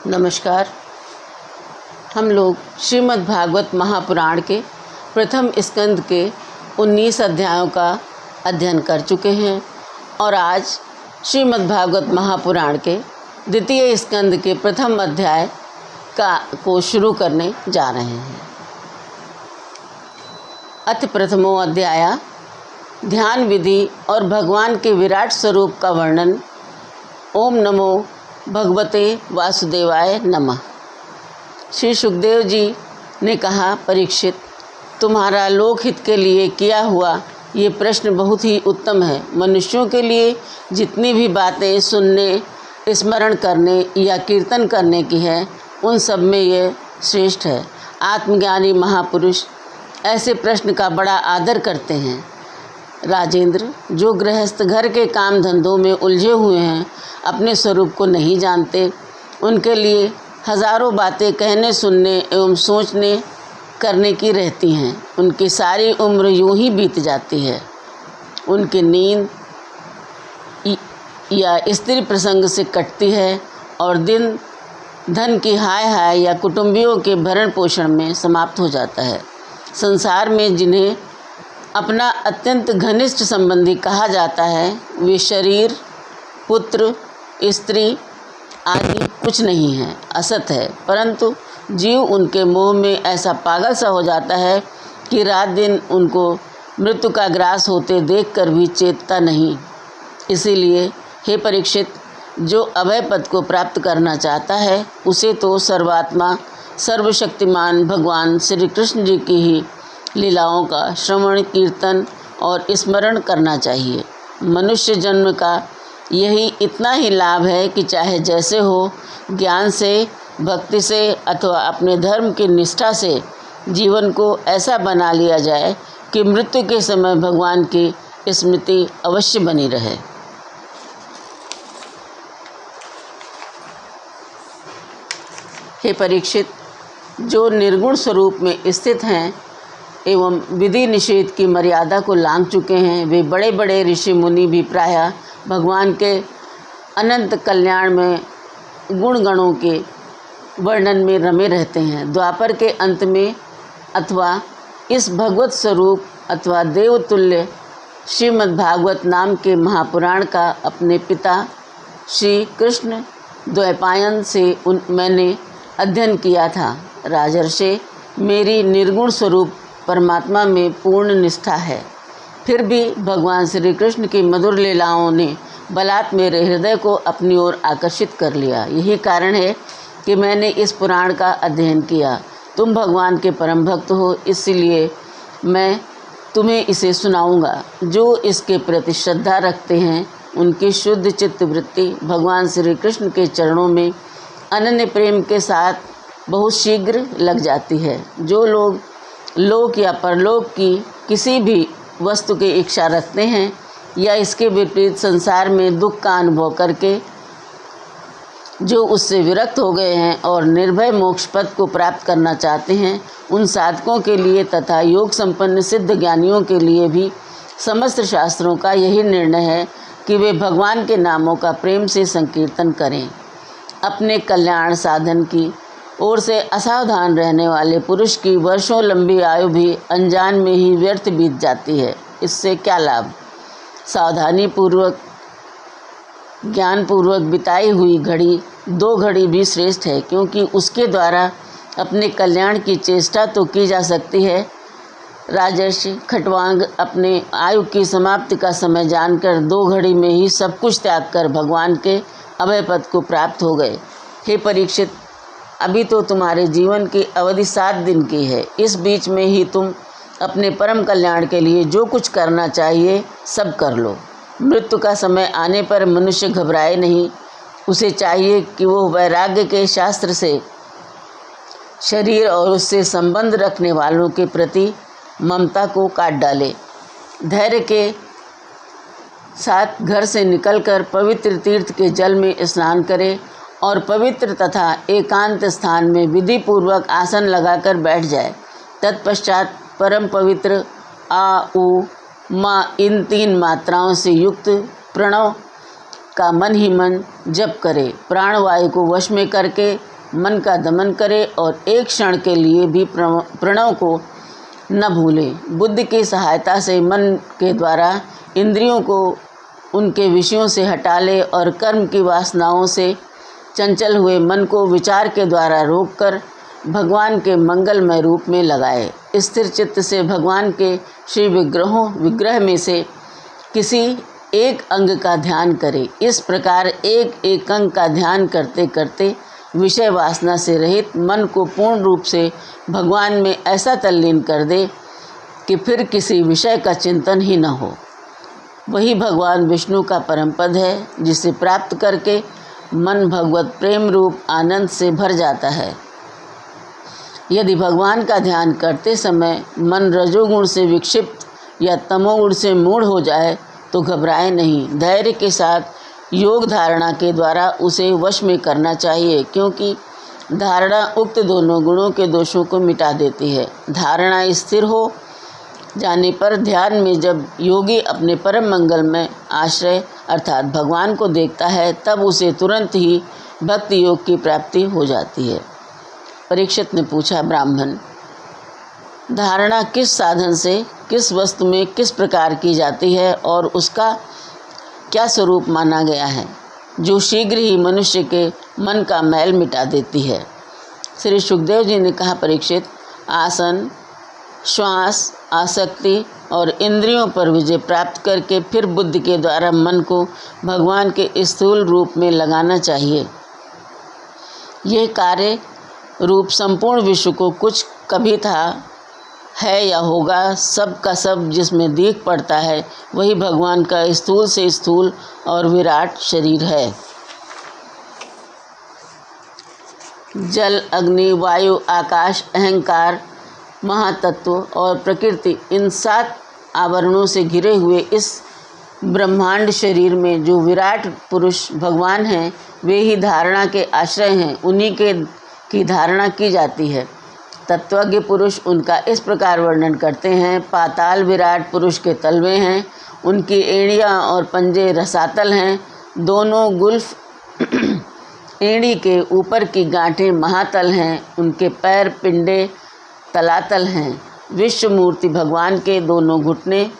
नमस्कार। हम लोग श्रीमद् भागवत महापुराण के प्रथम स्कंद के 19 अध्यायों का अध्ययन कर चुके हैं और आज श्रीमद् भागवत महापुराण के द्वितीय स्कंद के प्रथम अध्याय को शुरू करने जा रहे हैं। अथ प्रथमो अध्याय ध्यान विधि और भगवान के विराट स्वरूप का वर्णन। ओम नमो भगवते वासुदेवाय नमः। श्री सुखदेव जी ने कहा, परीक्षित, तुम्हारा लोकहित के लिए किया हुआ ये प्रश्न बहुत ही उत्तम है। मनुष्यों के लिए जितनी भी बातें सुनने, स्मरण करने या कीर्तन करने की है, उन सब में ये श्रेष्ठ है। आत्मज्ञानी महापुरुष ऐसे प्रश्न का बड़ा आदर करते हैं। राजेंद्र, जो गृहस्थ घर के काम धंधों में उलझे हुए हैं, अपने स्वरूप को नहीं जानते, उनके लिए हजारों बातें कहने, सुनने एवं सोचने करने की रहती हैं। उनकी सारी उम्र यूं ही बीत जाती है। उनकी नींद या स्त्री प्रसंग से कटती है और दिन धन की हाय हाय या कुटुंबियों के भरण पोषण में समाप्त हो जाता है। संसार में जिन्हें अपना अत्यंत घनिष्ठ संबंधी कहा जाता है, वे शरीर, पुत्र, स्त्री आदि कुछ नहीं है, असत है। परंतु जीव उनके मोह में ऐसा पागल सा हो जाता है कि रात दिन उनको मृत्यु का ग्रास होते देखकर भी चेतता नहीं। इसीलिए हे परीक्षित, जो अभय पद को प्राप्त करना चाहता है, उसे तो सर्वात्मा सर्वशक्तिमान भगवान श्री कृष्ण जी की ही लीलाओं का श्रवण, कीर्तन और स्मरण करना चाहिए। मनुष्य जन्म का यही इतना ही लाभ है कि चाहे जैसे हो, ज्ञान से, भक्ति से अथवा अपने धर्म की निष्ठा से जीवन को ऐसा बना लिया जाए कि मृत्यु के समय भगवान की स्मृति अवश्य बनी रहे। हे परीक्षित, जो निर्गुण स्वरूप में स्थित हैं एवं विधि निषेध की मर्यादा को लांघ चुके हैं, वे बड़े बड़े ऋषि मुनि भी प्रायः भगवान के अनंत कल्याण में गुण गणों के वर्णन में रमे रहते हैं। द्वापर के अंत में अथवा इस भगवत स्वरूप अथवा देवतुल्य श्रीमद् भागवत नाम के महापुराण का अपने पिता श्री कृष्ण द्वैपायन से मैंने अध्ययन किया था। राजर्षि, मेरी निर्गुण स्वरूप परमात्मा में पूर्ण निष्ठा है, फिर भी भगवान श्री कृष्ण की मधुर लीलाओं ने बलात् मेरे हृदय को अपनी ओर आकर्षित कर लिया। यही कारण है कि मैंने इस पुराण का अध्ययन किया। तुम भगवान के परम भक्त हो, इसलिए मैं तुम्हें इसे सुनाऊंगा। जो इसके प्रति श्रद्धा रखते हैं, उनकी शुद्ध चित्त वृत्ति भगवान श्री कृष्ण के चरणों में अनन्य प्रेम के साथ बहुत शीघ्र लग जाती है। जो लोग लोक या परलोक की किसी भी वस्तु की इच्छा रखते हैं या इसके विपरीत संसार में दुख का अनुभव करके जो उससे विरक्त हो गए हैं और निर्भय मोक्ष पद को प्राप्त करना चाहते हैं, उन साधकों के लिए तथा योग संपन्न सिद्ध ज्ञानियों के लिए भी समस्त शास्त्रों का यही निर्णय है कि वे भगवान के नामों का प्रेम से संकीर्तन करें। अपने कल्याण साधन की ओर से असावधान रहने वाले पुरुष की वर्षों लंबी आयु भी अनजान में ही व्यर्थ बीत जाती है। इससे क्या लाभ? सावधानी पूर्वक, ज्ञान पूर्वक बिताई हुई घड़ी 2 घड़ी भी श्रेष्ठ है, क्योंकि उसके द्वारा अपने कल्याण की चेष्टा तो की जा सकती है। राजर्षि खट्वांग अपने आयु की समाप्ति का समय जानकर 2 घड़ी में ही सब कुछ त्याग कर भगवान के अभय पद को प्राप्त हो गए। हे परीक्षित, अभी तो तुम्हारे जीवन की अवधि 7 दिन की है। इस बीच में ही तुम अपने परम कल्याण के लिए जो कुछ करना चाहिए सब कर लो। मृत्यु का समय आने पर मनुष्य घबराए नहीं। उसे चाहिए कि वो वैराग्य के शास्त्र से शरीर और उससे संबंध रखने वालों के प्रति ममता को काट डाले। धैर्य के साथ घर से निकलकर पवित्र तीर्थ के जल में स्नान करे और पवित्र तथा एकांत स्थान में विधि पूर्वक आसन लगाकर बैठ जाए। तत्पश्चात परम पवित्र आ, उ, मा इन 3 मात्राओं से युक्त प्रणव का मन ही मन जप करे। प्राणवायु को वश में करके मन का दमन करे और एक क्षण के लिए भी प्रणव को न भूले। बुद्धि की सहायता से मन के द्वारा इंद्रियों को उनके विषयों से हटा ले और कर्म की वासनाओं से चंचल हुए मन को विचार के द्वारा रोककर भगवान के मंगलमय रूप में लगाए। स्थिर चित्त से भगवान के श्री विग्रह में से किसी एक अंग का ध्यान करे। इस प्रकार एक एक अंग का ध्यान करते करते विषय वासना से रहित मन को पूर्ण रूप से भगवान में ऐसा तल्लीन कर दे कि फिर किसी विषय का चिंतन ही न हो। वही भगवान विष्णु का परम पद है, जिसे प्राप्त करके मन भगवत प्रेम रूप आनंद से भर जाता है। यदि भगवान का ध्यान करते समय मन रजोगुण से विक्षिप्त या तमोगुण से मूढ़ हो जाए तो घबराए नहीं। धैर्य के साथ योग धारणा के द्वारा उसे वश में करना चाहिए, क्योंकि धारणा उक्त दोनों गुणों के दोषों को मिटा देती है। धारणा स्थिर हो जाने पर ध्यान में जब योगी अपने परम मंगल में आश्रय अर्थात भगवान को देखता है, तब उसे तुरंत ही भक्ति योग की प्राप्ति हो जाती है। परीक्षित ने पूछा, ब्राह्मण, धारणा किस साधन से किस वस्तु में किस प्रकार की जाती है और उसका क्या स्वरूप माना गया है, जो शीघ्र ही मनुष्य के मन का मैल मिटा देती है? श्री सुखदेव जी ने कहा, परीक्षित, आसन, श्वास, आसक्ति और इंद्रियों पर विजय प्राप्त करके फिर बुद्धि के द्वारा मन को भगवान के स्थूल रूप में लगाना चाहिए। यह कार्य रूप संपूर्ण विश्व को कुछ कभी था, है या होगा, सब का सब जिसमें दिख पड़ता है, वही भगवान का स्थूल से स्थूल और विराट शरीर है। जल, अग्नि, वायु, आकाश, अहंकार, महातत्व और प्रकृति, इन 7 आवरणों से घिरे हुए इस ब्रह्मांड शरीर में जो विराट पुरुष भगवान हैं, वे ही धारणा के आश्रय हैं। उन्हीं की धारणा की जाती है। तत्वज्ञ पुरुष उनका इस प्रकार वर्णन करते हैं, पाताल विराट पुरुष के तलवे हैं, उनकी एड़ियाँ और पंजे रसातल हैं, दोनों गुल्फ एड़ी के ऊपर की गांठें महातल हैं, उनके पैर पिंडे तलातल हैं। विश्व मूर्ति भगवान के दोनों घुटने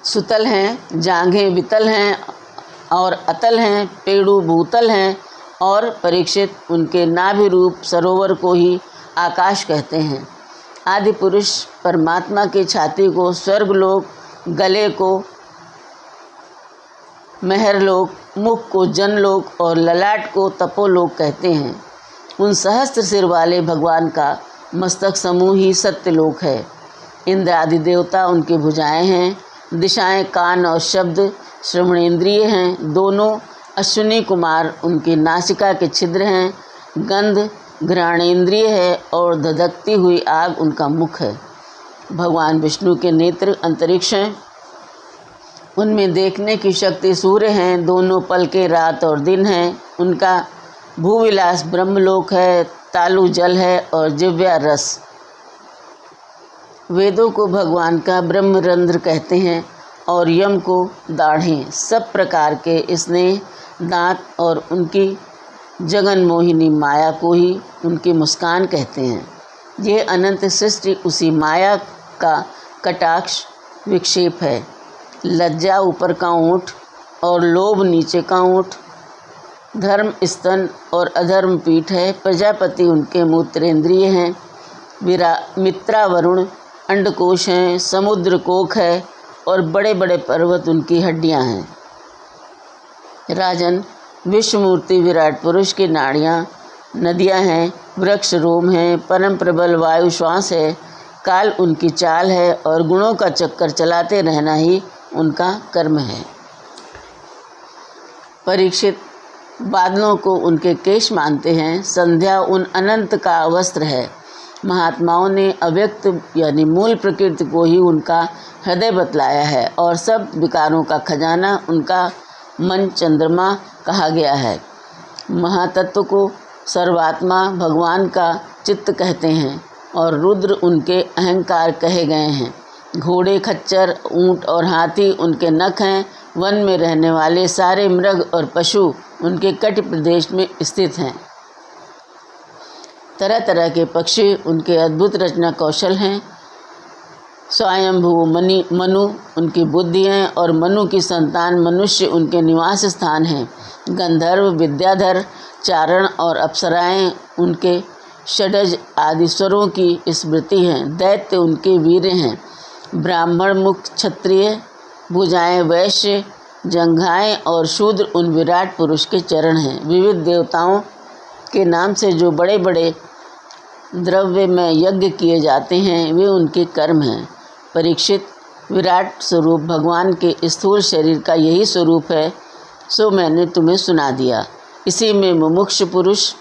सुतल हैं, जांघें वितल हैं और अतल हैं, पेड़ू भूतल हैं और परीक्षित, उनके नाभि रूप सरोवर को ही आकाश कहते हैं। आदि पुरुष परमात्मा की छाती को स्वर्गलोक, गले को महरलोक, मुख को जनलोक और ललाट को तपोलोक कहते हैं। उन सहस्त्र सिर वाले भगवान का मस्तक समूह ही सत्यलोक है। इंद्र आदि देवता उनकी भुजाएं हैं, दिशाएं कान और शब्द श्रवणेंद्रिय हैं, दोनों अश्विनी कुमार उनकी नासिका के छिद्र हैं, गंध घ्राणेंद्रिय है और धधकती हुई आग उनका मुख है। भगवान विष्णु के नेत्र अंतरिक्ष हैं, उनमें देखने की शक्ति सूर्य हैं, दोनों पलकें रात और दिन हैं। उनका भूविलास ब्रह्मलोक है, तालु जल है और जिव्या रस। वेदों को भगवान का ब्रह्मरंध्र कहते हैं और यम को दाढ़ें। सब प्रकार के स्नेह, दांत और उनकी जगन मोहिनी माया को ही उनकी मुस्कान कहते हैं। यह अनंत सृष्टि उसी माया का कटाक्ष विक्षेप है। लज्जा ऊपर का ओंठ और लोभ नीचे का ओंठ, धर्म स्तन और अधर्म पीठ है। प्रजापति उनके मूत्रेंद्रिय हैं, मित्रा वरुण अंडकोश हैं, समुद्र कोख है और बड़े बड़े पर्वत उनकी हड्डियां हैं। राजन, विश्वमूर्ति विराट पुरुष की नाड़ियाँ नदियाँ हैं, वृक्ष रोम हैं, परम प्रबल वायु श्वास है, काल उनकी चाल है और गुणों का चक्कर चलाते रहना ही उनका कर्म है। परीक्षित, बादलों को उनके केश मानते हैं, संध्या उन अनंत का वस्त्र है। महात्माओं ने अव्यक्त यानी मूल प्रकृति को ही उनका हृदय बतलाया है और सब विकारों का खजाना उनका मन चंद्रमा कहा गया है। महातत्व को सर्वात्मा भगवान का चित्त कहते हैं और रुद्र उनके अहंकार कहे गए हैं। घोड़े, खच्चर, ऊंट और हाथी उनके नख हैं। वन में रहने वाले सारे मृग और पशु उनके कटि प्रदेश में स्थित हैं। तरह तरह के पक्षी उनके अद्भुत रचना कौशल हैं। स्वयंभू मनु उनकी बुद्धि हैं और मनु की संतान मनुष्य उनके निवास स्थान हैं। गंधर्व, विद्याधर, चारण और अप्सराएं उनके षडज आदि स्वरों की स्मृति हैं। दैत्य उनके वीर हैं। ब्राह्मण, मुख क्षत्रिय, भुजाएं वैश्य, जंघाएं और शूद्र उन विराट पुरुष के चरण हैं। विविध देवताओं के नाम से जो बड़े बड़े द्रव्य में यज्ञ किए जाते हैं वे उनके कर्म हैं। परीक्षित, विराट स्वरूप भगवान के स्थूल शरीर का यही स्वरूप है, सो मैंने तुम्हें सुना दिया। इसी में मुमुक्षु पुरुष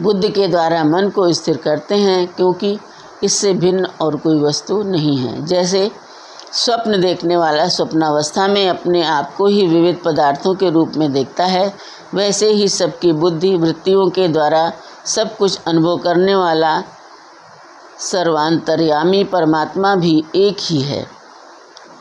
बुद्धि के द्वारा मन को स्थिर करते हैं, क्योंकि इससे भिन्न और कोई वस्तु नहीं है। जैसे स्वप्न देखने वाला स्वप्नावस्था में अपने आप को ही विविध पदार्थों के रूप में देखता है, वैसे ही सबकी बुद्धि वृत्तियों के द्वारा सब कुछ अनुभव करने वाला सर्वांतर्यामी परमात्मा भी एक ही है।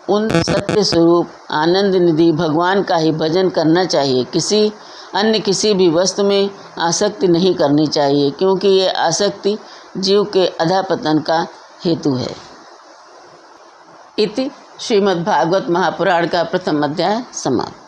उन सत्य स्वरूप आनंद निधि भगवान का ही भजन करना चाहिए। किसी भी वस्तु में आसक्ति नहीं करनी चाहिए, क्योंकि ये आसक्ति जीव के अधःपतन का हेतु है। इति श्रीमद्भागवत महापुराण का प्रथम अध्याय समाप्त।